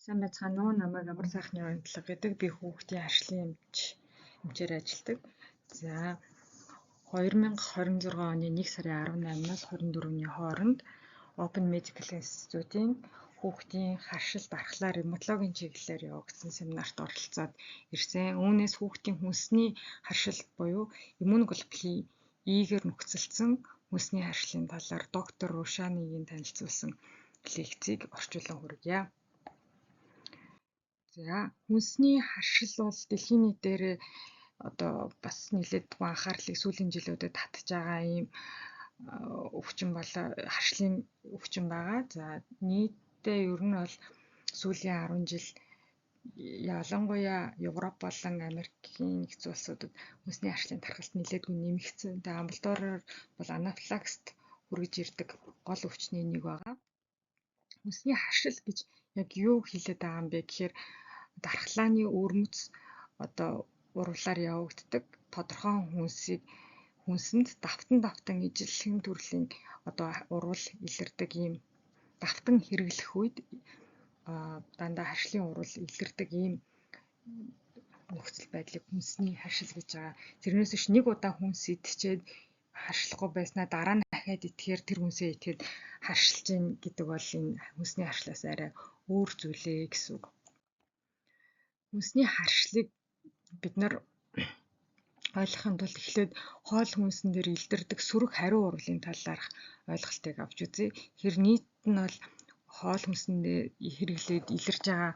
Сайн байцгаана уу? Намайг амар сайхны онцлог гэдэг. Би хүүхдийн харшлын эмчээр ажилладаг. За 2026 оны 1 сарын 18-наас 24-ний хооронд Open Medical Institute-ийн хүүхдийн харшил дархлаа ревматологийн чиглэлээр явагдсан семинарт оролцоод ирсэн. Үүнээс хүүхдийн хүнсний харшил буюу иммуноглобулин E-гээр нөхцөлдсөн хүнсний харшлын талаар доктор Рушанигийн танилцуулсан лекцийг орчуулан хүргье. За хүнсний харшил бол дэлхийн нийтээр бас нэлээд тухайн анхаарлыг сүүлийн жилүүдэд татж байгаа ийм өвчин харшлын өвчин байгаа. За нийтдээ ер нь бол сүүлийн 10 жил ялангуяа Европ болон Америкийн нэгдсэн улсуудад хүнсний харшлын тархалт нэлээдгүй нэмэгдсэн. Тэгээ амбулатороор бол анафилаксид хүргэж ирдэг гол өвчний нэг байгаа. Хүнсний харшил гэж яг юу хэлээд байгаа юм бэ гэхээр дархлааны өрмөц урвалаар явагддаг тодорхой хүнсэнд давтан ижилхэн төрлийн урвал илэрдэг ийм давтан хэрэглэх үед дандаа харшлын урвал илэрдэг ийм нөхцөл байдлыг хүнсний харшил гэж байгаа. Тэрнээс биш нэг удаа хүнс идчихээд харшлахгүй байснаа дараа нь дахиад идэхээр тэр хүнсээ идээд харшилж ийн гэдэг бол энэ хүнсний харшлаас арай өөр зүйлээ гэсэн үг. Хүнсний харшлыг бид нар ойлгохын тулд эхлээд хоол хүнсэн дээр илэрдэг сөрөг хариу урвалын талаарх ойлголтыг авч үзье. Тэгэхээр нийт нь бол хоол хүнсэндээ хэрэглээд илэрж байгаа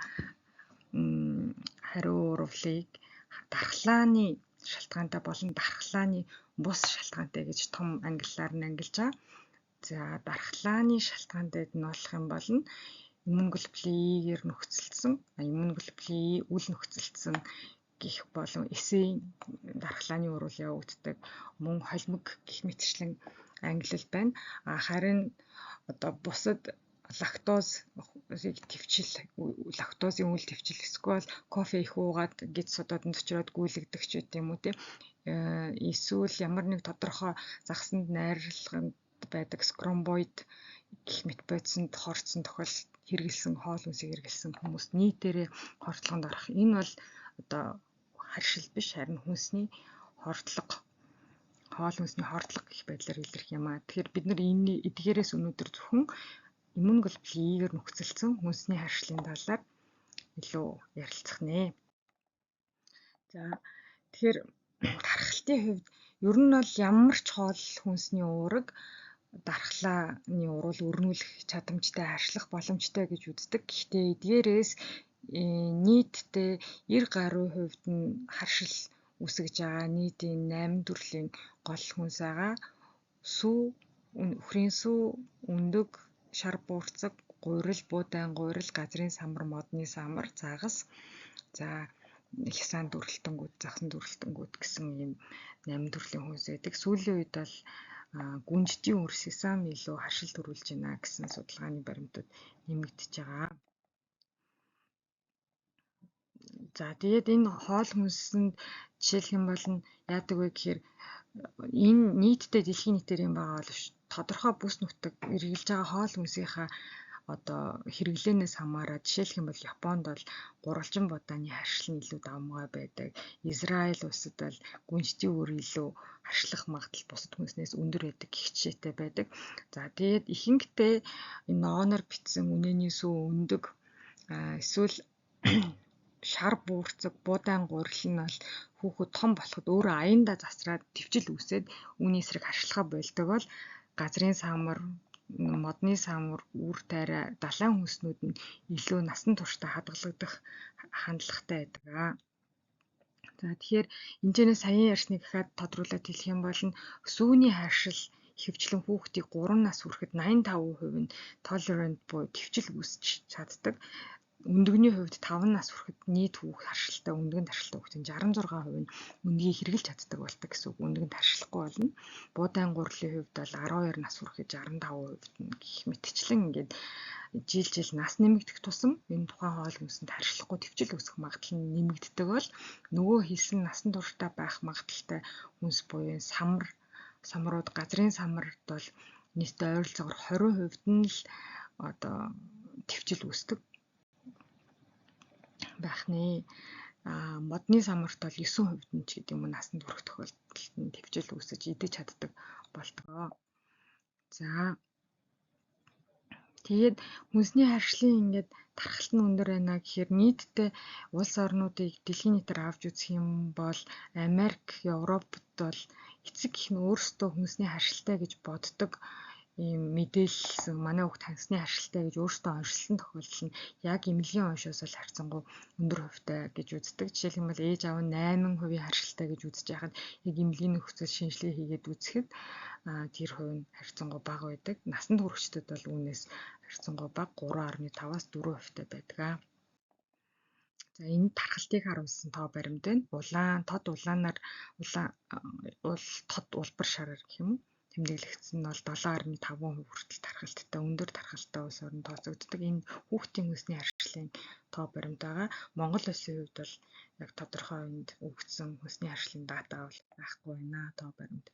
хариу урвалыг дархлааны шалтгаантай болон дархлааны бус шалтгаантай гэж том ангиллаар нь ангилж байгаа. За дархлааны шалтгаантай нь болох юм бол иммуноглобулин E-гээр нөхцөлдсөн, иммуноглобулин E үл нөхцөлдсөн гэх болон эсийн дархлааны урвал явагддаг мөн холимог гэх мэтчлэн ангилал байна. Харин бусад лактозын үл твчил эсвэл кофе их уугаад гид содоодонд очироод гүйлгдэг ч гэдэм үү те. Эсвэл ямар нэг тодорхой загсанд найрлаганд байдаг скромбоид гэх мэт бодисонд хорцсон тохиолдолд хэрэгэлсэн хоол хүнсийг хэрэгэлсэн хүмүүс нийтээрээ хордлогонд орох. Энэ бол харшил биш харин хүнсний хордлого, хоол хүнсний хордлого гэх байдлаар илэрх юм аа. Тэгэхээр бид нар энэ эдгээрээс өнөөдөр зөвхөн иммуноглобулин E-гээр нөхцөлдсөн хүнсний харшлын талаар илүү ярилцах нэ. За тэгэхээр тархалтын хувьд ер нь бол ямар ч хоол хүнсний уураг дархлааны урвал өрнүүлэх чадамжтай, харшлах боломжтой гэж үздэг. Гэхдээ эдгээрээс нийтдээ 90 гаруй хувьд нь харшил үүсгэж байгаа нийтийн 8 төрлийн гол хүнс байгаа. Сүү, үхрийн сүү, өндөг, шар буурцаг, гурил, буудан гурил, газрын самар, модны самар, загас, за хясаан дүрэлтэнгүүд, загсан дүрэлтэнгүүд гэсэн ийм 8 төрлийн хүнс байдаг. Сүүлийн үед бол гүнжтийн үр сесам илүү харшил төрүүлж байна гэсэн судалгааны баримтууд нэмэгдэж байгаа. За тэгээд энэ хоол хүнсэнд жишээлх юм бол яадаг вэ гэхээр энэ нийтдээ дэлхийн нийтээр юм байгаа бол биш. Тодорхой бүс нутаг эргэлж байгаа хоол хүнсийнхаа хэрэглээнээс хамаараад жишээлх юм бол Японд бол гурвалжин будааны харшил нь илүү давмгай байдаг. Израиль улсад бол гүнжтийн үр илүү харшлах магадлал бусад хүнснээс өндөр байдаг гэх жишээтэй байдаг. За тэгээд ихэнхдээ энэ ногооноор битсэн үнэний сүү, өндөг эсвэл шар буурцаг, буудан гурил нь бол хүүхэд том болоход өөрөө аяндаа засраад твчил үүсээд үүний эсрэг харшлахаа болдог бол газрын самар, модны самар, үр тайраа, далайн хүнснүүд нь илүү насан туршдаа хадгалагдах хандлагатай байдаг. За тэгэхээр энэчнээс саяхан ярьсныг дахиад тодруулаад хэлэх юм бол сүүний харшил ихэвчлэн хүүхдийг 3 нас хүрэхэд 85% нь tolerant буюу твчил үүсч чаддаг. Өндөгний хувьд 5 нас хүрэхэд нийт хүүхд харшилтай, өндгөнд харшилтай хүүхдийн 66% нь өндгийг хэрэглэж чаддаг болдог гэсэн үг. Өндгөнд харшлахгүй болно. Буудан гурилын хувьд бол 12 нас хүрэхэд 65% нь гэх мэтчлэн ингээд жил нас нэмэгдэх тусам энэ тухайн хоол хүнсэнд харшлахгүй твчил үүсэх магадлал нь нэмэгддэг бол нөгөө хэлсэн насан туршдаа байх магадлалтай хүнс буюу самрууд, газрын самард бол нийтдээ ойролцоогоор 20% нь л твчил үүсдэг. байх нэ. Модны самарт бол 9% нь ч гэдэг юм уу насанд хүрэх тохиолдолд нь твжил үүсэж идэж чаддаг болтгоо. За тэгээд хүнсний харшлын ингээд тархалт нь өндөр байна гэхээр нийтдээ улс орнуудыг дэлхийн нийтээр авч үзэх юм бол Америк, Европт бол эцэг гэх нь өөрсдөө хүнсний харшилтай гэж боддог ийм мэдээлсэн манай хүүхд хүнсний харшилтай гэж өөрсдөө оншилсан тохиолдол нь яг эмнэлгийн оншоос л харьцангуй өндөр хувьтай гэж үздэг. Жишээлбэл ээж аав нь 8% харшилтай гэж үзэж байхад яг эмнэлгийн нөхцөл шинжилгээ хийгээд үзэхэд тэр хувь нь харьцангуй бага байдаг. Насанд хүрэгчдэд бол үүнээс харьцангуй бага 3.5-аас 4% байдаг. За энэ тархалтыг харуулсан тоо баримт байна. Тод улаанаар тод улбар шараар гэх юм уу тэмдэглэгдсэн нь бол 7.5% хүртэл тархалттай өндөр тархалтай улс орнд тооцогддог. Энэ хүүхдийн хүнсний харшлын тоо баримт байгаа. Монгол улсын хувьд бол яг тодорхой үнд өгсөн хүнсний харшлын дата бол байхгүй байна тоо баримт.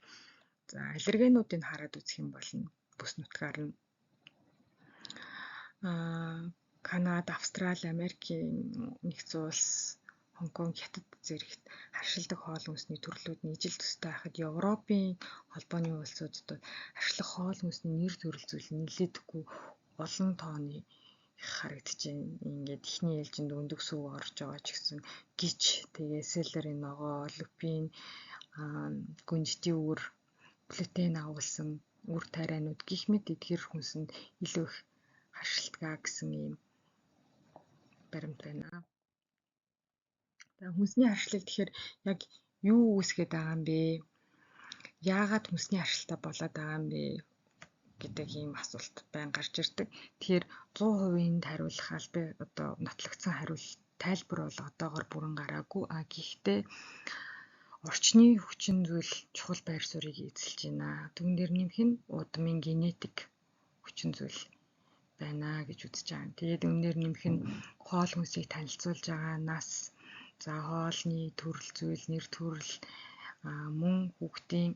За аллергенуудыг хараад үзэх юм бол бүс нутгаар нь Канада, Австрали, Америкийн нэгдсэн улс, Хонконг, Хятад зэрэгт харшилдаг хоол хүнсний төрлүүд нь ижил төстэй байхад Европын холбооны улсуудад харшлах хоол хүнсний нэр төрөл зүйл нэлээдгүй олон тооны харагдаж байна. Ингээд ихний ээлжинд өндөг сүв орж байгаа ч гэсэн гич, тэгээ селери ногоо, лупин, гүнжтийн үр, глютен агуулсан үр тарианууд гэх мэт эдгээр хүнсэнд илүү их харшилтгаа гэсэн ийм баримт байна. Хүнсний харшлыг тэгэхээр яг юу үүсгээд байгаа юм бэ? Яагаад хүнсний харшилтай болоод байгаа юм бэ гэдэг ийм асуулт байн гарч ирдэг. Тэгэхээр 100%-ийг хариулах аль одоо нотлогдсон хариулт тайлбар бол одоогоор бүрэн гараагүй. Гэхдээ орчны хүчин зүйл чухал байр суурийг эзэлж байна. Түүн дээр нэмэх нь удмын генетик хүчин зүйл байна гэж үзэж байгаа. Тэгээд өндөр нэмэх нь хоол хүнсийг танилцуулж байгаа нас, за хоолны төрөл зүйл, нэр төрөл, мөн хүүхдийн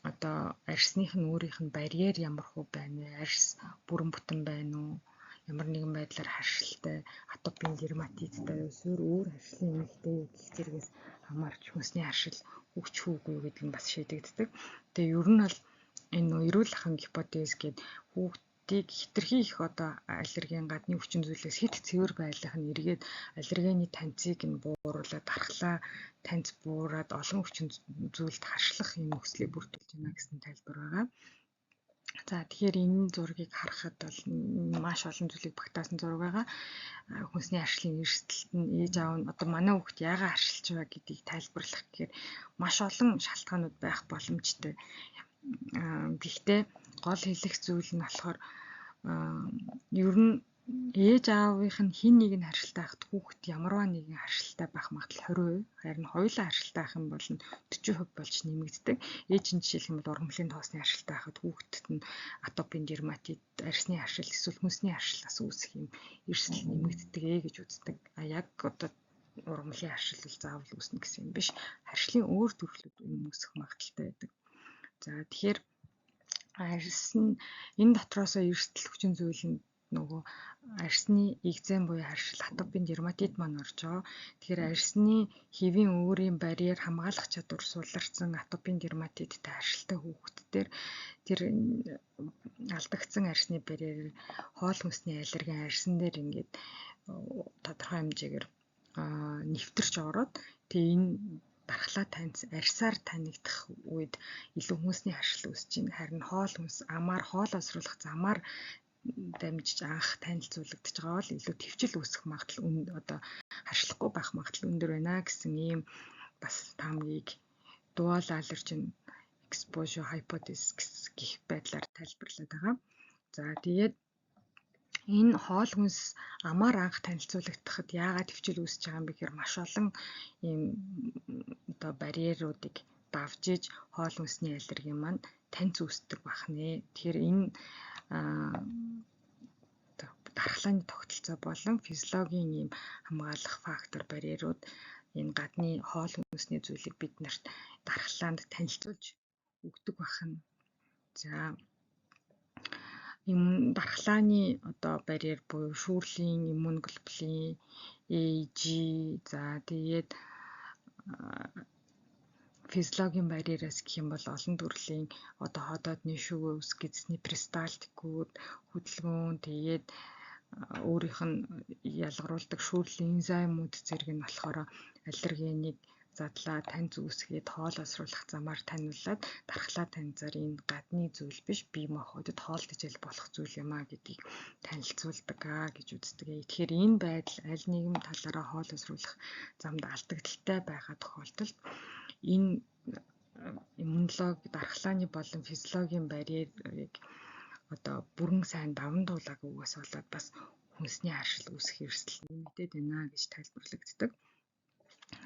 одоо арьсных нь өөрийнх нь барьер ямар хөө байна вэ? Арьс бүрэн бүтэн байна уу? Ямар нэгэн байдлаар харшилтай, атопийн дерматиттай, эсвэл өөр харшлын эмэгтэй гэх зэрэгээс хамаарч хүнсний харшил өгч хүүгүй гэдэг нь бас шийдэгддэг. Тэгээ ер нь бол энэ эрүүл ахуйн гипотез гэдэг хүүхдийг хэтэрхий их одоо аллерген гадны хүчин зүйлээс хэд цэвэр байлгах нь эргээд аллергены танцыг нь бууруулаад дархлаа танц буураад олон хүчин зүйлд харшлах юм нөхцөлийг бүрдүүлж байна гэсэн тайлбар байгаа. За тэгэхээр энэ зургийг харахад бол маш олон зүйлийг багтаасан зураг байгаа. Хүнсний харшлын эрсдэлт нь ээж аав нь одоо манай хүүхд яагаад харшилж байгаа гэдгийг тайлбарлах гэхээр маш олон шалтгаанууд байх боломжтой. Гэхдээ гол хэлэх зүйл нь болохоор ер нь ээж аавынх нь хин нэг нь харшилтай байхад хүүхэд ямарваа нэгэн харшилтай байх магадлал 20%, харин хоёулаа харшилтай байх юм бол 40% болж нэмэгддэг. Ээж нь жишээлх юм бол ургамлын тоосны харшилтай байхад хүүхдэд нь атопийн дерматит, арьсны харшил эсвэл хүнсний харшилаас үүсэх юм эрсдэл нэмэгддэг гэж үздэг. Яг одоо ургамлын харшил бол заавал үүснэ гэсэн юм биш. Харшлын өөр төрлүүд үүсэх магадлалтай байдаг. За тэгэхээр арьс нь энэ дотроосоо эрсдэл хүчин зүйл нь нөгөө арьсны экзем буюу харшил атопийн дерматит маань орж байгаа. Тэгэхээр арьсны хэвийн өөрийн барьер хамгаалах чадвар суларсан атопийн дерматиттэй харшилтай хүүхдүүдээр тэр алдагдсан арьсны барьер хоол хүнсний аллерген арьсан дээр ингээд тодорхой хэмжээгээр нэвтэрч ороод тэгээ энэ дархлаа танц арьсаар танигдах үед илүү хүнсний харшил үүсэж байна. Харин хоол хүнс амаар хоол осруулах замаар дамжиж анх танилцуулагдж байгаа бол илүү твчил үүсэх магадлал одоо харшлахгүй байх магадлал өндөр байна гэсэн ийм бас таамгийг dual allergen exposure hypothesis гэх байдлаар тайлбарлаад байгаа. За тэгээд энэ хоол хүнс амаар анх танилцуулагдахад яагаад твчил үүсэж байгаа юм бэ гэхээр маш олон ийм одоо барьеруудыг давж иж хоол хүнсний аллерген маань танц үүсдэг байх нэ. Тэгэхээр энэ дархлааны тогтолцоо болон физиологийн ийм хамгаалах фактор барьерууд энэ гадны хоол хүнсний зүйлийг биднэрт дархлаанд танилцуулж өгдөг бахан. За дархлааны одоо барьер буюу шүүрлийн иммун глобулин AG за тэгээд физиологийн барьераас гэх юм бол олон төрлийн одоо ходоодны шүүс, гидсний перисталтикууд, хөдөлгөөн тэгээд өөрийнх нь ялгаруулдаг шүүрлийн энзаймууд зэрэг нь болохоор аллергенийг задлаа таньж үүсгээд хоол асруулах замаар таниулаад дархлаа таньзаар энэ гадны зүйл биш бие махбодод хоолдож ил болох зүйл юм а гэдгийг танилцуулдаг гэж үздэг. Тэгэхээр энэ байдал аль нэгэн талаараа хоол асруулах замд алдагдaltaй байгаа тохиолдолд энэ иммунологи дархлааны болон физиологийн барьерыг одоо бүрэн сайн даван туулаагүйгээс болоод бас хүнсний харшил үүсэх эрсдэл нэмэгдээд байна гэж тайлбарлагддаг.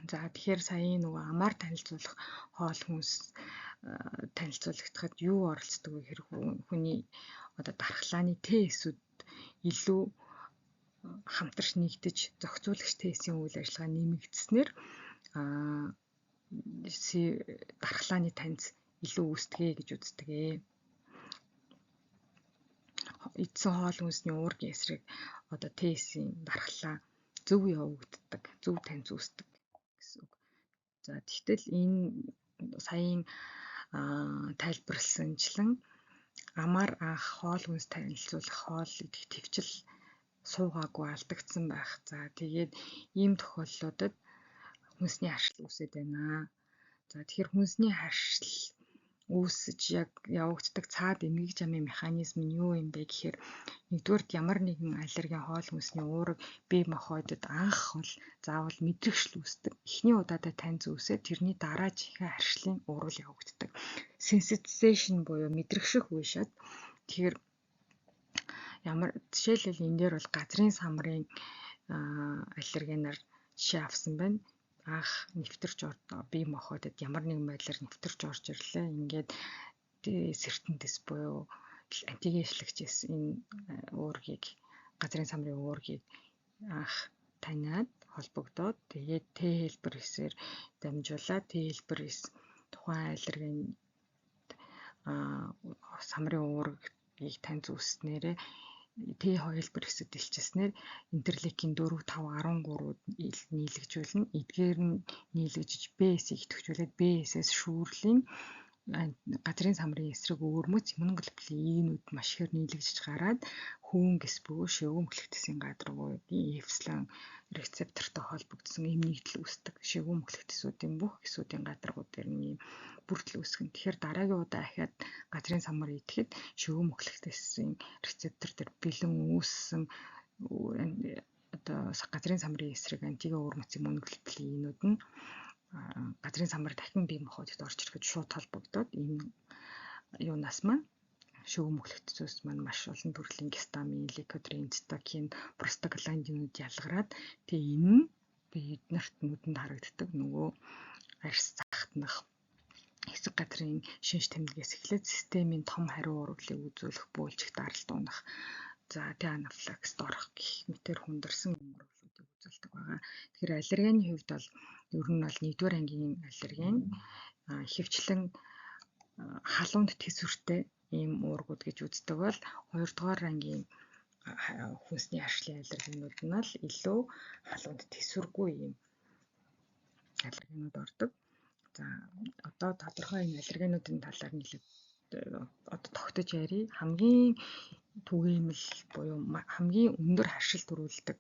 За тэгэхээр сая нөгөө амар танилцуулах хоол хүнс танилцуулагдахад юу оролцдог вэ хэрэг хүний одоо дархлааны тестүүд илүү хамтарч нэгдэж зохицуулагч тестийн үйл ажиллагаа нэмэгдснээр дархлааны таньц илүү үүсдэгэ гэж үздэг. Эдсэн хоол хүнсний уургийн эсрэг одоо тестийн дархлаа зөв явагддаг, зөв таньц үүсдэг гэсэн үг. За тэгтэл энэ саяын тайлбарласанчлан амар анх хоол хүнс танилцуулах хоол идэх төвчл суугаагүй алдагдсан байх. За тэгээд ийм тохиолдлуудад хүнсний харшил үүсэж байна. За тэгэхээр хүнсний харшил үүсэж яг явагддаг цаад эмгэг жамын механизм нь юу юм бэ гэхээр нэгдүгээр ямар нэгэн аллерген хоол хүнсний уураг бие махбодод анх бол заавал мэдрэгшил үүсдэг. Эхний удаадаа таньц үүсээд тэрний дараа жинхэнэ харшлын уурал явагддаг. Sensitization буюу мэдрэгших үе шат. Тэгэхээр жишээлбэл энэ дээр бол газрын самрын аллергенаар жишээ авсан байна. Анх нэвтэрч бие махбодод ямар нэгэн байдлаар нэвтэрч орж ирлээ. Ингээд сертэнтэс буюу антигеншлагчээс энэ уургийг газрын самрын уургийг анх таниад холбогдоод тэгээд Т хэлбэрээр дамжуулаад Т хэлбэрээс тухайн аллерген самрын уургийг таньж үүснээрээ Т хэлбэр хэсэд илчилснээр интерлейкин 4, 5, 13-ууд нийлэгжүүлнэ. Эдгээр нь нийлэгжиж Б-сийг идэвхжүүлээд Б-сээс шүүрлийн газрын самрын эсрэг өвөрмөц иммун глобулин И-нүүд маш ихээр нийлэгжиж гараад хүүн гэс бөгөө шивгүүн мөхлөгтсийн гадаргуудын эпсилон рецептортой холбогдсон эм нэгдэл үүсдэг. Шивгүүн мөхлөгтсүүдийн бүх гисүүдийн гадаргууд дээр нь бүрдэл үүсгэн. Тэгэхээр дараагийн удаа ахаад газрын самар идэхэд шивгүүн мөхлөгтсийн рецептор дээр бэлэн үүссэн одоо газрын самрын эсрэг антиген өвөрмөц иммун глобулин И-нүүд нь газрын самар дахин бие махбодод орж ирэхэд шууд холбогдоод энэ юунаас маань шивгүүн мөхлөгтсөөс маань маш олон төрлийн гистамин, лейкотрин, цитокин, простагландинууд ялгараад тэгээ энэ нь биднэрт нүдэнд харагддаг нөгөө арьс захтнах хэсэг газрын шинж тэмдгээс эхлээд системийн том хариу урвалыг үзүүлэх, бөөлжих, даралт унах, за анафилаксид орох гэх мэтэр хүндрсэн урвалуудыг үзүүлдэг байгаа. Тэгэхээр аллергены хувьд бол ер нь бол 1-р ангийн аллерген ихэвчлэн халуунд тэсвэртэй ийм уургууд гэж үздэг бол 2-р ангийн хүнсний харшлын аллергенууд нь л илүү халуунд тэсвэргүй ийм аллергенууд ордог. За одоо тодорхой энэ аллергенуудын талаар нэлээд одоо тогтож ярий. Хамгийн түгээмэл буюу хамгийн өндөр харшил төрүүлдэг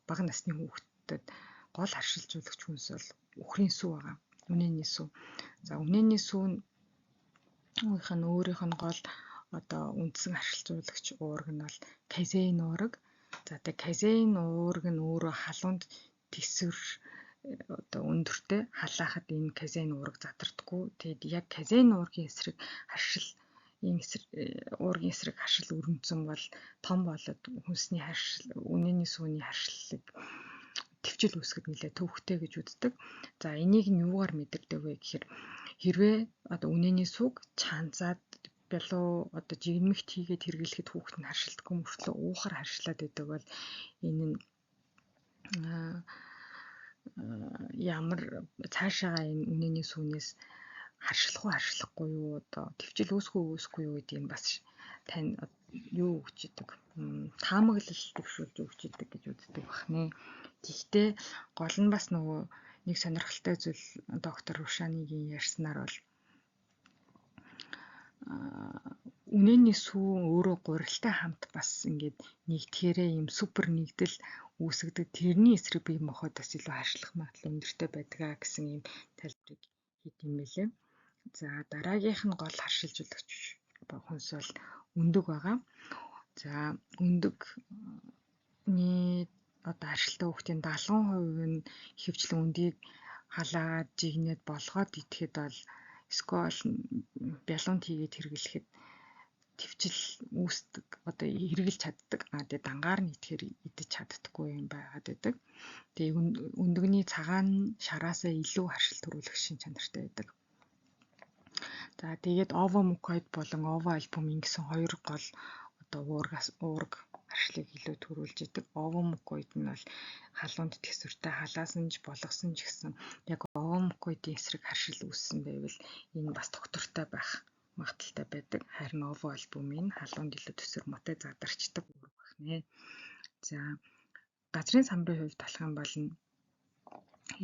бага насны хүүхдэд гол харшилжуулагч хүнс бол үхрийн сүв байгаа. Үнэний сүв. За үнэний сүв нь өөрийнх нь гол одоо үндсэн харшилжуулагч уураг нь бол казеин уураг. За тэгээ казеин уураг нь өөрөө халуунд тэсвэр одоо өндөртэй халаахад энэ казеин уураг задардаггүй. Тэгэд яг казеин уургийн эсрэг харшил уургийн эсрэг харшил өрнөцөн бол том болоод хүнсний харшил үнэний сүвний харшиллыг төвчл үүсгэж нэлээ төвхтэй гэж үздэг. За энийг нь юугаар мэдэрдэг вэ гэхээр хэрвээ одоо үнэний сүг чанзаад бялуу одоо жигмэгт хийгээд хэрэглэхэд хүүхэд нь харшилдаггүй мөртлөө уухаар харшлаад байдаг бол энэ нь ямар цаашаа энэ үнэний сүнээс харшлах уу харшлахгүй юу одоо төвчл үүсгүй юу гэдгийг бас тань юу өгч идэг. Таамаглал төвшүүлж өгч идэг гэж үздэг бахнэ. Тэгтээ гол нь бас нөгөө нэг сонирхолтой зүйл доктор Рушанигийн ярьснаар бол үнэний сүүн өөрөө гурилтай хамт бас ингээд нэгдэхээрээ юм супер нэгдэл үүсгдэг. Тэрний эсрэг бие махбодоос илүү харшлах магадлал өндөртэй байдаг гэсэн юм тайлбарыг хийх юм байлээ. За дараагийнх нь гол харшилжуулагч хүнс бол өндөг байгаа. За өндөгний одоо харшилтай хүүхдийн 70% нь ихэвчлэн өндийг халаагаад жигнээд болгоод идэхэд бол эсвэл бялуунт хийгээд хэрэглэхэд твчил үүсдэг, одоо хэрэгжилж чаддаг. Тэгээ дангаар нь идэхээр идэж чаддаггүй юм байгаад байдаг. Тэгээ өндөгний цагаан шараасаа илүү харшил төрүүлэх шин чанартай байдаг. За тэгээд овомукоид болон овоальбумин гэсэн хоёр гол одоо уург харшлыг илүү төрүүлж идэг. Овомукоид нь бол халуунд тэсвэртэй халаасан ч болгосон ч гэсэн яг овомукоидын эсрэг харшил үүссэн байвал энэ бас доктортой байх магадaltaй байдаг. Харин овоальбумин халуунд илүү төсвөр мотой задарчдаг уург байна. За газрын самбарын хувьд талах юм бол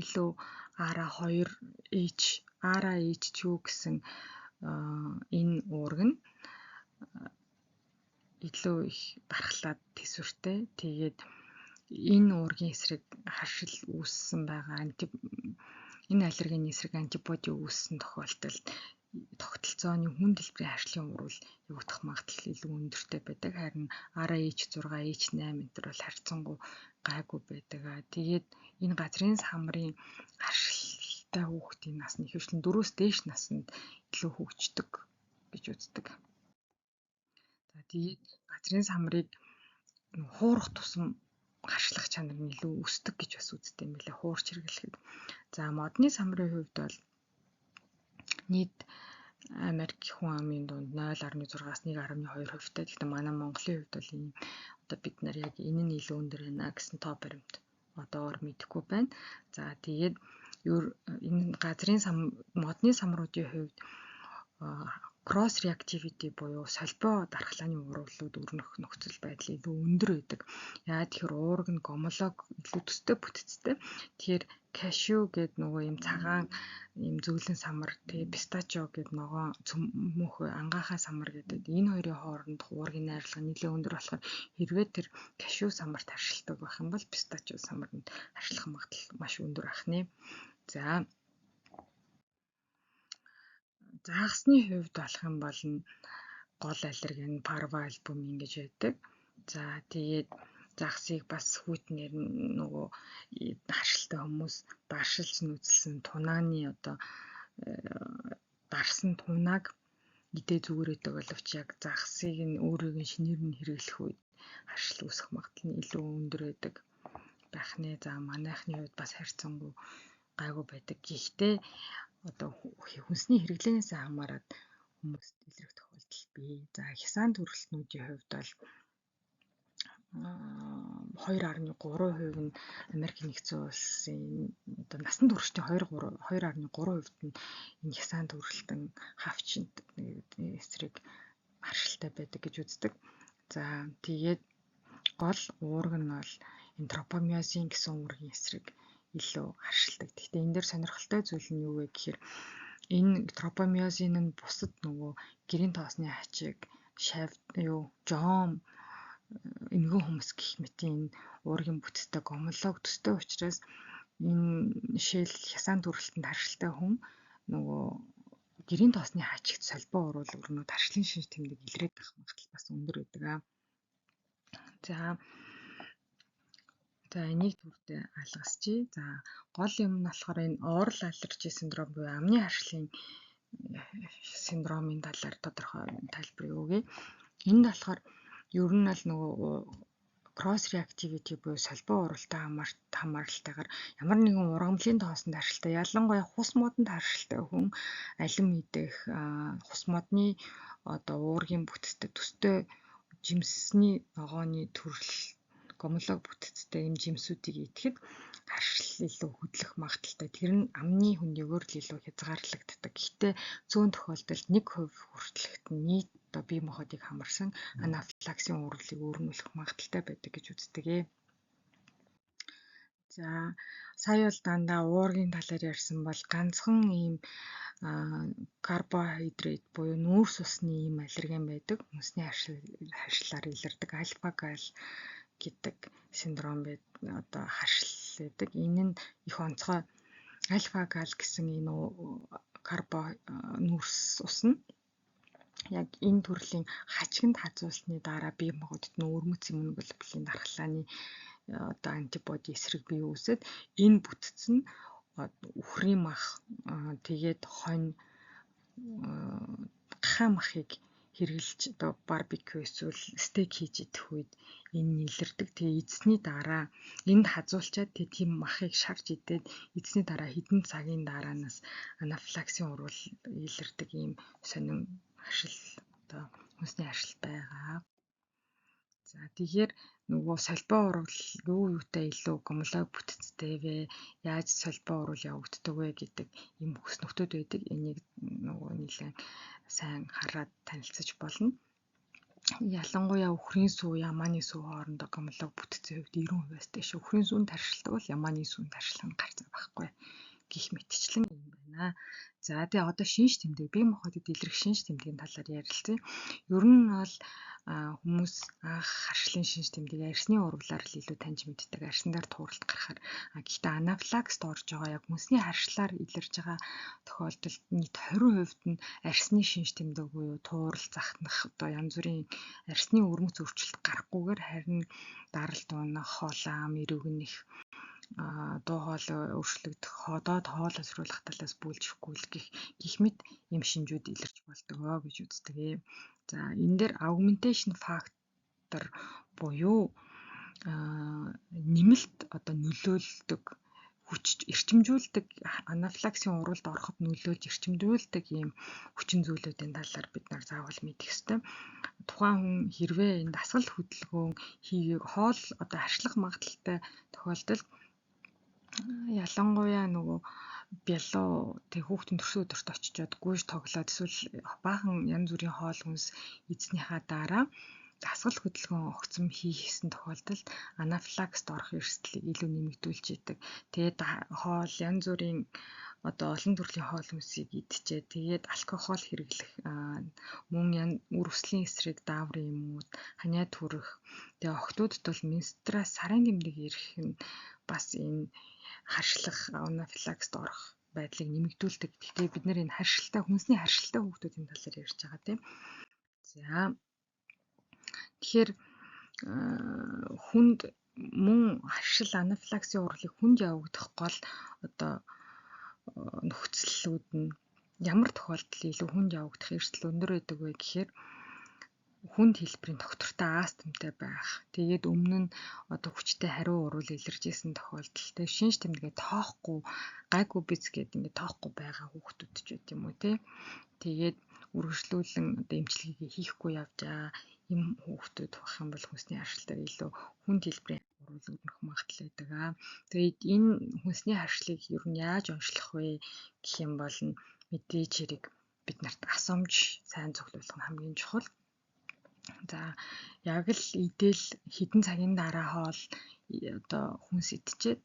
илүү RAH2 гэсэн энэ уург нь илүү их дархлаад тэсвэртэй. Тэгээд энэ уургийн эсрэг харшил үүссэн байгаа энэ аллергийн эсрэг антибоди үүссэн тохиолдолд тогтолцооны хүн дэлбэрийн харшлын уурвал явагдах магадлал илүү өндөртэй байдаг. Харин RAH6, H8 энэ бол харьцангуй гайгүй байдаг. Тэгээд энэ газрын самрын харшилтай хүүхдийн нас нь ихэвчлэн 4-өөс дээш наснд илүү хөгждөг гэж үздэг. За тэгээд газрын самрыг хуурах тусам харшлах чанар нь илүү өсдөг гэж бас үздэг юм билээ, хуурч хэрэглэхэд. За модны самрын хувьд бол нийт Америк хүн амын дунд 0.6-аас 1.2%-тай. Гэхдээ манай Монголын хувьд бол энэ одоо бид нар яг энэ нь илүү өндөр байна гэсэн тоо баримт одоогоор мэдэхгүй байна. За тэгээд энэ газрын модны самруудын хувьд cross reactivity буюу солбоо дархлааны уурвалууд өрнөх нөхцөл байдал илүү өндөр байдаг. Яагаад тэгэхээр уург нь гомолог илүү төстэй бүтэцтэй. Тэгэхээр кашю гэдэг нөгөө юм цагаан юм зөөлөн самар, тэгээ пистачо гэдэг ногоон цөмөөхөө ангаахаа самар гэдэг энэ хоёрын хооронд уургийн найрлага нэлээд өндөр болохоор хэрвээ тэр кашю самарт харшилдаг байх юм бол пистачо самарт харшлах магадлал маш өндөр ахнэ. За загасны хувьд болох юм бол гол аллерги нь парвоальбумин гэж байдаг. За тэгээд загсыг бас хүйтнээр нөгөө харшилтай хүмүүс даршилж нүцэлсэн тунааны одоо дарсан тунааг идэ зүгээрээдэг боловч яг загсыг нь өөрийг нь шинээр нь хэрэглэх үед харшил үүсэх магадлал нь илүү өндөр байдаг байх нэ. За манайхны хувьд бас харьцангуй гайгүй байдаг. Гэхдээ одоо хүнсний хэрэглэнээс хамаарат хүмүүст илрэх тохиолдол бий. За хясаан төрөлтнүүдийн хувьд бол 2.3% нь Америк нэгдсэн улсын одоо насан туршийн 2.3% нь энэ хясаан төрөлтөн хавчинд эсрэг харшилтай байдаг гэж үздэг. За тэгээд гол уург нь бол энэ тропомиозин гэсэн уургийн эсрэг илүү харшилдаг. Гэхдээ энэ дээр сонирхолтой зүйл нь юу вэ гэхээр энэ тропомиозин нь бусад нөгөө гэрийн тоосны хачиг, жом эмгэн хүмүүс гэх мэт энэ уургийн бүтцтэй гомолог төстэй учраас энэ шил хясаан төрөлтөнд харшилтай хүн нөгөө гэрийн тоосны хачигт солбоо оруул өрнөд харшлын шинж тэмдэг илрээд байх магадлал бас өндөр байдаг. За энийг түрдээ алгасчий. За гол юм нь болохоор энэ oral allergy syndrome буюу амны харшлын синдромын талаар тодорхой тайлбар өгье. Энд болохоор ер нь л нөгөө cross reactivity буюу солбоо уралтай хамааралтайгаар ямар нэгэн ургамлын тоосонд харшилтай, ялангуяа хус модонд харшилтай хүн алим идэх, хус модны одоо уургийн бүтцтэй төстэй жимсний ногооны төрөл гомолог бүтцтэй юм жимсүүдийг идэхэд харшил илүү хөдлөх магадaltaй. Тэр нь амны хүнийгээр л илүү хязгаарлагддаг. Гэхдээ зөөн тохиолдолд 1% хүртэлхт нийт одоо бие махбодыг хамарсан анафилаксийн ууралыг өөрнүүлэх магадaltaй байдаг гэж үздэг. За сая бол дандаа уургийн талаар ярьсан бол ганцхан ийм карбохайдрат буюу нүүрс усны ийм аллерген байдаг. Хүнсний харшлаар илэрдэг альфа гал гэдэг синдром одоо харшил байдаг. Энэ нь их онцгой альфа гал гэсэн энэ нүүрс ус нь яг энэ төрлийн хачигнд хазуулсны дараа бие махбодод өвөрмөц иммуноглобулин дархлааны одоо антибоди эсрэг бий үүсэт энэ бүтц нь үхрийн мах тэгээд хонь гахаа махыг хэрглэж одоо барбекю эсвэл стейк хийж идэх үед энэ илэрдэг. Тэгээ эзсний дараа энд хазуулчаад тийм махыг шарж идээд эзсний дараа хэдэн цагийн дараанаас анафилаксийн урвал илэрдэг ийм сонин харшил одоо хүнсний харшил байгаа. За тэгэхээр нөгөө солбоо урвал юутай илүү гомлог бүтцтэй вэ? Яаж солбоо урвал явагддаг вэ гэдэг ийм хүснэгтүүд байдаг. Энийг нөгөө нэлээд сайн хараад танилцаж болно. Ялангуяа үхрийн сүү, ямааны сүү хоорондоо гомлог бүтцийн хувьд 90% дэш. Үхрийн сүүнд харшилдаг бол ямааны сүүнд харшилах нь гарцаа байхгүй гэх мэтчлэн юм байна. За тэгээ одоо шинж тэмдэг, бие махбодод илэрх шинж тэмдгийн талаар ярилцъя. Ер нь бол хүмүүс анх харшлын шинж тэмдэг арсны урвалаар л илүү таньж мэддэг. Арсан дээр тууралт гарахаар. Гэхдээ анафилаксд орж байгаа яг хүнсний харшлаар илэрж байгаа тохиолдолд нийт 20% нь арсны шинж тэмдэг буюу туурал захнах одоо янз бүрийн арсны өвөрмөц өөрчлөлт гарахгүйгээр харин даралт унах, хоолоо мэрэгнэх дуу хоолой өөрчлөгдөх, доод хоолой сурвалжих талаас бүлжихгүй гэх мэт юм шинжүүд илэрч болдог гэж үздэг. За энэ дээр augmentation factor буюу нэмэлт одоо нөлөөлдөг хүч эрчимжүүлдэг анафилаксийн урвалд ороход нөлөөлж эрчимжүүлдэг ийм хүчин зүйлүүдийн талаар бид нар заавал мэдэх ёстой. Тухайн хүн хэрвээ энэ дасгал хөдөлгөөн хийгээг хоол одоо харшлах магадaltaй тохиолдолд ялангуяа нөгөө бялуу тэг хүүхдийн төрсөн өдөрт очичоод гүйж тоглоод эсвэл баахан янз бүрийн хоол хүнс эзнийхаа дараа дасгал хөдөлгөөн огцом хийсэн тохиолдолд анафилаксд орох эрсдлийг илүү нэмэгдүүлж идэг. Тэгээд хоол янз бүрийн одоо олон төрлийн хоол хүнсийг идчихээ. Тэгээд алкогол хэрэглэх мөн үр өслийн эсрэг дааврын юмуд, ханиад хүрэх. Тэгээд охтуудд бол менструац сарын тэмдэг ирэх нь бас энэ харшлах анафилаксд орох байдлыг нэмэгдүүлдэг. Гэхдээ бид нэр энэ харшилтай хүнсний харшилтай хүүхдүүдийн талаар ярьж байгаа тийм. За тэгэхээр хүнд мөн харшил анафилаксийн урвалыг хүнд явагдах гол одоо нөхцөлүүд нь ямар тохиолдолд илүү хүнд явагдах эрсдэл өндөр байдаг вэ гэхээр хүнд хэлбэрийн доктортой астмтай байх. Тэгээд өмнө нь одоо хүчтэй хариу урвал илэрж исэн тохиолдолд тэг шинж тэмдэгээ тоохгүй гайгүй биз гэдэг ингээд тоохгүй байгаа хүүхдүүд ч байт юм уу тий. Тэгээд үргэлжлүүлэн одоо эмчилгээгээ хийхгүй явжаа. Ийм хүүхдүүд байх юм бол хүнсний харшилтай илүү хүнд хэлбэрийн урвал өгөх магадлал байдаг. Тэгээд энэ хүнсний харшлыг ер нь яаж онцлох вэ гэх юм бол мэдээж хэрэг бид нарт асуумж сайн цуглуулах нь хамгийн чухал. За яг л идэл хэдэн цагийн дараа хоол одоо хүнс идчихэд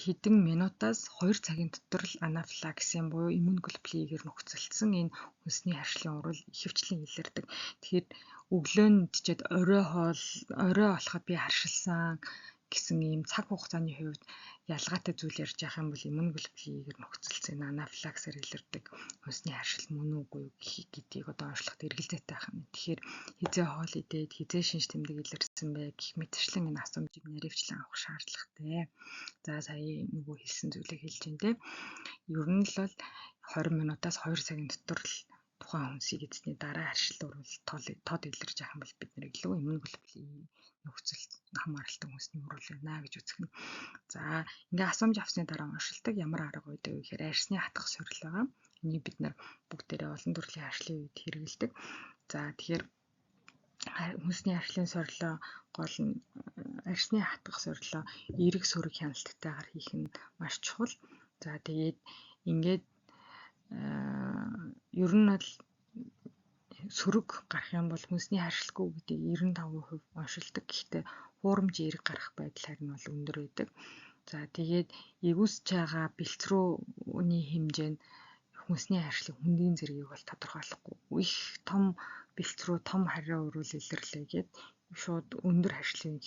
хэдэн минутаас 2 цагийн дотор л анафилаксийн буюу иммуноглобулинээр нөхцөлдсөн энэ хүнсний харшлын урвал ихэвчлэн илэрдэг. Тэгэхээр өглөө нь идчихэд орой болоход би харшилсан гэсэн ийм цаг хугацааны хувьд ялгаатай зүйл ярьж байгаа юм бол иммуноглобулинээр нөхцөлдсөн анафилаксаар илэрдэг хүнсний харшил мөн үгүй гэдгийг одоо онцлоход эргэлзээтэй байх юм. Тэгэхээр хизээ хоол идээд хизээ шинж тэмдэг илэрсэн бэ гэх мэтчлэн энэ асуумжийг наривчлан авах шаардлагатай. За сая нөгөө хэлсэн зүйлийг хэлж байна те. Ер нь л бол 20 минутаас 2 цагийн дотор л тухайн хүнсийг эзний дараа харшил урвал тод илэрж байгаа юм бол бид нэр илүү иммуноглобулин нөхцөлд хамааралтай хүнсний урвал байна гэж үзэх нь. За ингээ асуумж авсны дараа уншилдаг ямар арга байдаг вэ гэхээр арсны хатгах сорил байгаа. Энийг бид нар бүгдээрээ олон төрлийн харшлын үед хэрэглэдэг. За тэгэхээр хүнсний харшлын сорилоо гол нь арсны хатгах сорилоо эрэг сөрөг хяналтайтайгаар хийх нь маш чухал. За тэгээд ингээд ер нь бол сөрөг гарах юм бол хүнсний харшилгүй гэдэг 95% оншилдог. Гэхдээ хуурамч эерэг гарах байдал харин бол өндөр байдаг. За тэгээд эвүүсж байгаа бэлцрүүний хэмжээ нь хүнсний харшлыг хүндийн зэргийг бол тодорхойлохгүй. Их том бэлцрүү том хариу урвал илэрлээгээд шууд өндөр харшлын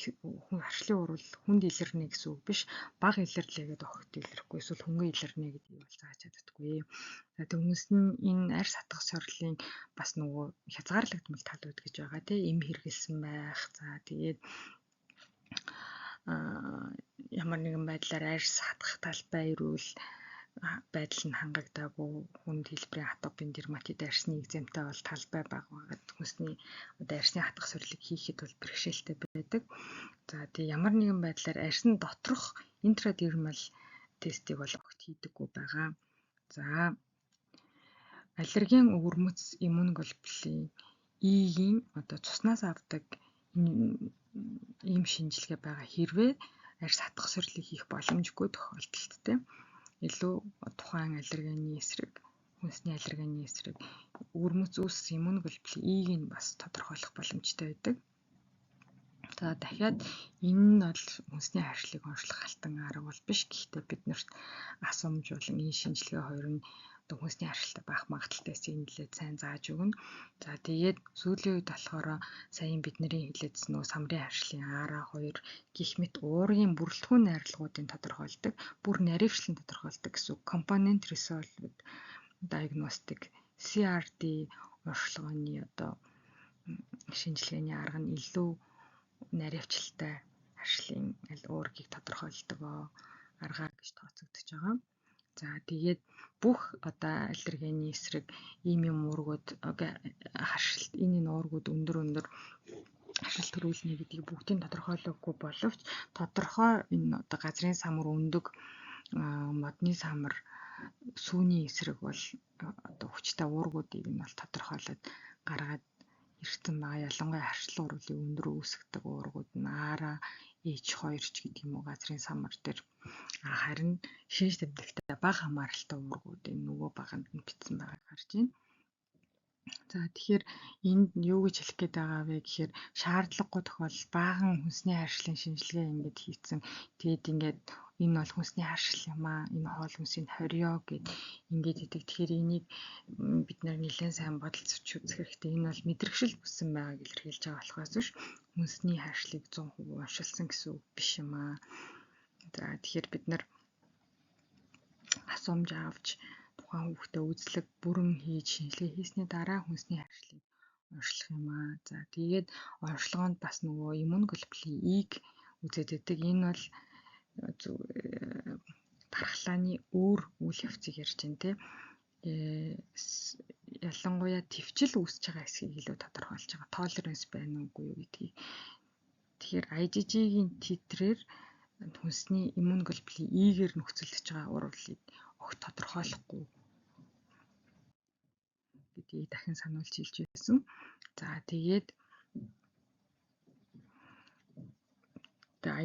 урвал хүнд илэрнэ гэсэн үг биш. Бага илэрлээгээд огт илэрхгүй. Эсвэл хөнгөн илэрнэ гэдгийг бол зааж чаддаггүй. За тэг хүмүүс нь энэ арьс хатгах сорилын бас нөгөө хязгаарлагдмал талууд гэж байгаа тийм эм хэрэгэлсэн байх. За тэгээд ямар нэгэн байдлаар арьс хатгах талбай ирүүл байдал нь хангагдаагүй хүнд хэлбэрийн атопийн дерматит арьсны экземтэй бол талбай баггаад хүнсний арьсны хатгах сорилыг хийхэд бол бэрхшээлтэй байдаг. За тэгээ ямар нэгэн байдлаар арьсны доторх интрадермал тестийг бол огт хийдэггүй байгаа. За аллерген өвөрмөц иммуноглобулин И-ийн цуснаас авдаг ийм шинжилгээ байгаа хэрвээ арьс хатгах сорилыг хийх боломжгүй тохиолдолд илүү тухайн аллергены эсрэг, хүнсний аллергены эсрэг өвөрмөц ус иммуноглобулин И-г нь бас тодорхойлох боломжтой байдаг. За дахиад энэ нь бол хүнсний харшлыг онцлох алтан арга бол биш. Гэхдээ биднэрт асуумж болон энэ шинжилгээ хоёр нь хүнсний харшилтай байх магадaltaйс нэлээд сайн зааж өгнө. За тэгээд сүүлийн үед болохоор саяхан бидний хэлээдсэн нөө самрын харшлын АРА2 гэх мэт уургийн бүрэлдэхүүн найрлагуудын тодорхойлдог, бүр наривчлан тодорхойлдог гэсэн компонент resolved diagnostic CRD онцлогооны шинжилгээний арга нь илүү наривчлалтай харшлын уургийг тодорхойлдог аргаар гэж тооцогдож байгаа. За тэгээд бүх аллергены эсрэг ийм уургууд харшилт энэ уургууд өндөр харшилт төрүүлнэ гэдгийг бүгдийг тодорхойлоогүй боловч тодорхой энэ газрын самар өндөг модны самар сүүний эсрэг бол хүчтэй уургуудыг нь бол тодорхойлоод гаргаад ирсэн байгаа. Ялангуяа харшил уургалын өндөр үүсгдэг уургууд нь АРА H2 ч гэдэг юм уу газрын самар дээр харин шинж тэмдэгтэй бага хамааралтай уургууд энэ нөгөө баганд нь битсэн байгааг харж байна. За тэгэхээр энд юу гэж хэлэх гээд байгаа вэ гэхээр шаардлагагүй тохиолдолд баахан хүнсний харшлын шинжилгээ ингээд хийцэн тэгэд ингээд энэ бол хүнсний харшил юм аа энэ хоол хүнсийн хорио гэд ингээд идэг. Тэгэхээр энийг бид нэлээд сайн бодолцож үзэх хэрэгтэй. Энэ бол мэдрэгшил бүсэн байгааг илэрхийлж байгаа болохоос биш хүнсний харшлыг 100% оншилсан гэсэн үг биш юм аа. За тэгэхээр бид нар асуумж авч тухайн хүүхдээ үзлэг бүрэн хийж шинжилгээ хийсний дараа хүнсний харшлыг онцлох юм аа. За тэгээд онцлогоонд бас нөгөө иммуноглобулин И-г үзээд байдаг. Энэ бол дархлааны өөр үйл явцыг ярьж байна те. Ялангуяа твчил үүсэж байгаа хэсгийг илүү тодорхойлж байгаа. Толеранс байна уугүй юу гэдгийг. Тэгэхээр IgG-ийн titrээр хүнсний иммуноглобулин И-гээр нөхцөлдөж байгаа урвалыг огт тодорхойлохгүй гэдгийг дахин сануулж хэлж байсан. За тэгээд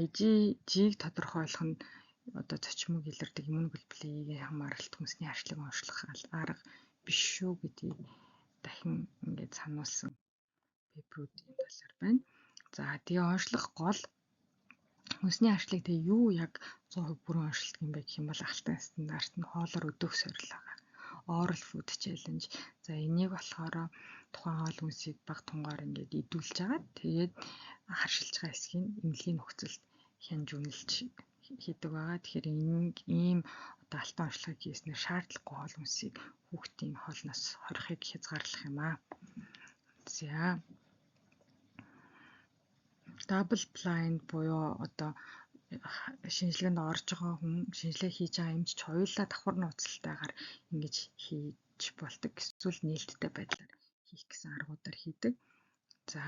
IgG-г тодорхойлох нь зочмог илэрдэг иммуноглобулин И-гийн хамааралт хүнсний харшлыг онцлох арга биш шүү гэдгийг дахин ингээд сануулсан пейперүүдийн талаар байна. За тэгээ онцлох гол хүнсний харшлыг тэгээ юу яг 100% бүрэн оншилдог юм бэ гэх юм бол алтан стандарт нь хоолоор өдөөх сорил байгаа. Oral food challenge. За энийг болохоор тухайн хоол хүнсийг бага тунгаар ингээд идүүлж агаад тэгээд харшилж байгаа хэсгийг эмнэлгийн нөхцөлд хянж үнэлж хийдэг байгаа. Тэгэхээр ийм алтан онцлогыг хийснээр шаардлагагүй хоол хүнсийг хүүхдийн хоолноос хорихыг хязгаарлах юм аа. За double blind буюу шинжилгээнд орж байгаа хүн шинжилгээ хийж байгаа эмч хоёулаа давхар нууцталтайгаар ингэж хийж болдог. Эсвэл нээлттэй байдлаар хийх гэсэн аргуудаар хийдэг. За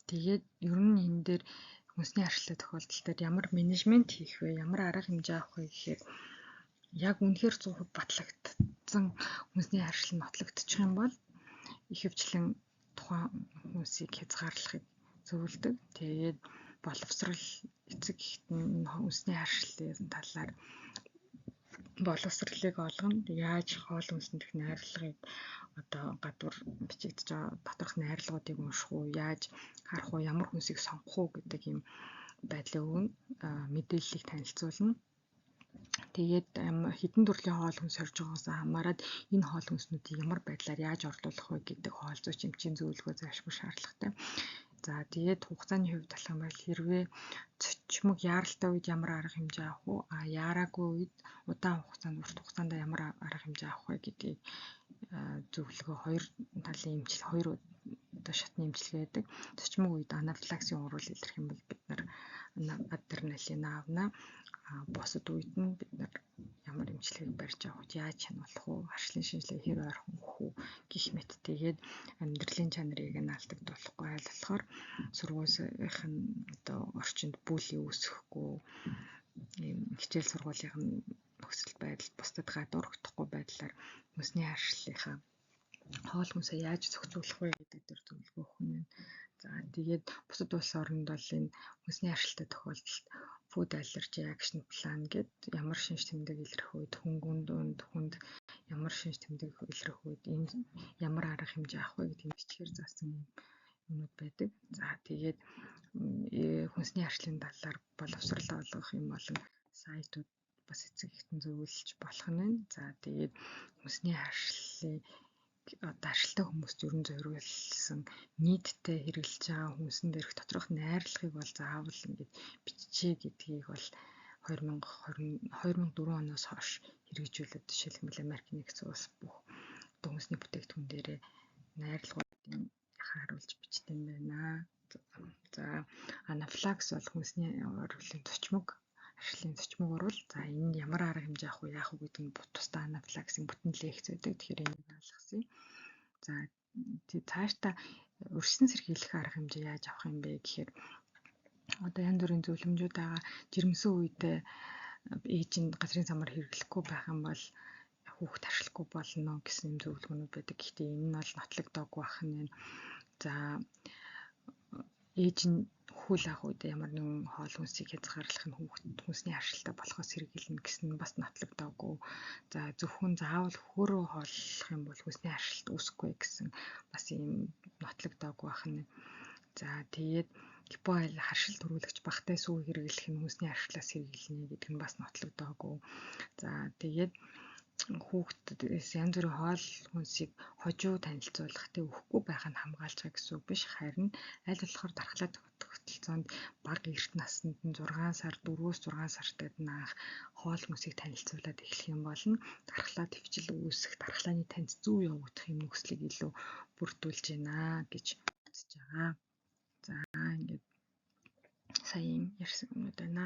тэгээд ер нь энэ дээр хүнсний харшилтай тохиолдол төр ямар менежмент хийх вэ? Ямар арга хэмжээ авах вэ гэхээр яг үнэхээр 100% батлагдсан хүнсний харшил нь нотлогдчих юм бол ихэвчлэн тухайн хүнсийг хязгаарлахыг зөвлөдөг. Тэгээд боловсрал эцэг эхтэн хүнсний харшлын талаар боловсролыг олгоно. Яаж хоол хүнсэнд их найрлагыг одоо гадуур бичигдэж байгаа доторх найрлагуудыг унших уу, яаж харах уу, ямар хүнсийг сонгох уу гэдэг юм байдлыг өгнө. Мэдээллийг танилцуулна. Тэгээд хэдэн төрлийн хоол хүнс орж байгаагаас хамаарат энэ хоол хүнснүүдийг ямар байдлаар яаж орлуулах вэ гэдэг хоол зүйч эмчийн зөвлөгөө заашгүй шаардлагатай. За тэгээд хугацааны хувьд болох юм бол хэрвээ цочмог яаралтай үед ямар арга хэмжээ авах вэ? Яараагүй үед удаан хугацаанд урт хугацаанд ямар арга хэмжээ авах вэ гэдгийг зөвлөгөө хоёр талын эмчилгээ хоёр одоо шатны эмчилгээ байдаг. Цочмог үед анафилаксийн урвал илэрх юм бол бид нар адреналин авна. Бусад үед нь бид нар ямар эмчилгээг барьж авах вэ? Яаж хянуулах вэ? Харшлын шинжилгээ хэр ойрхон өгөх вэ? Гэх мэт. Тэгээд амьдралын чанарыг нь алдагдуулахгүй айл болохоор сургуулийн одоо орчинд бүлий үүсэхгүй, хичээл сургуулийн нөхцөл байдал бусдад гадуурхдахгүй байдлаар хүнсний харшлынхаа хоол хүнсээ яаж зохицуулах вэ гэдэг дээр зөвлөгөө өгөх юм. За тэгээд бусад улс орнд бол энэ хүнсний харшилтай тохиолдолд food allergy action plan гэдэг ямар шинж тэмдэг илэрх үед хүнд ямар шинж тэмдэг илэрх үед ямар арга хэмжээ авах вэ гэдгийг бичгээр заасан юмнууд байдаг. За тэгээд хүнсний харшлын талаар боловсрол олгох юм болон сайтууд бас эцэг эхтэн зөвлөж болох нь байна. За тэгээд хүнсний харшлын харшилтай хүмүүст ерөн зориулсан нийтдээ хэрэглэж байгаа хүнсэн дээрх доторх найрлагыг бол заавал ингэж биччихье гэдгийг бол 2004 оноос хойш хэрэгжүүлээд жишээлбэл Америк нэгдсэн улс бүх хүнсний бүтээгдэхүүн дээрээ найрлагуудыг харуулж бичдэг юм байна. За анафилакс бол хүнсний орвилын цочмог харшлын цочмог урвал. За энэ ямар арга хэмжээ авах вэ, яах вэ гэдэг нь тусдаа анафилаксийн бүтэн лекц байдаг. Тэгэхээр энийг ойлгосон. За цаашдаа өршсөн сэргийлэх арга хэмжээ яаж авах юм бэ гэхээр одоо янз бүрийн зөвлөмжүүд байгаа. Жирэмсэн үедээ ээж нь газрын самар хэрэглэхгүй байх юм бол хүүхд таршлахгүй болно гэсэн юм зөвлөгөөнүүд байдаг. Гэхдээ энэ нь бол нотлогдоогүй байх нь байна. За ээж нь хөл авах үед ямар нэгэн хоол хүнсийг хязгаарлах нь хүүхэд хүнсний харшилтай болохоос сэргийлнэ гэсэн нь бас нотлогдоогүй. За зөвхөн заавал хөөрөө хооллох юм бол хүнсний харшилт үүсэхгүй гэсэн бас ийм нотлогдоогүй байх нь. За тэгээд гипо харшил төрүүлэгч багтай сүү хэрэглэх нь хүнсний харшлаас сэргийлнэ гэдэг нь бас нотлогдоогүй. За тэгээд хүүхдээс янз бүрийн хоол хүнсийг хожуу танилцуулах тэ өгөхгүй байх нь хамгаалж байгаа гэсэн үг биш. Харин аль болохоор дархлаа тогтолцоонд бага эрт наснд нь 6 сар 4-6 сартад нь анх хоол хүнсийг танилцуулаад эхлэх юм бол дархлаа төвчл үүсэх, дархлааны танц зүү явагдах юм нөхцөлийг илүү бүрдүүлж байна гэж үзэж байгаа. За ингээд сая юм ярьсан юмуд байна.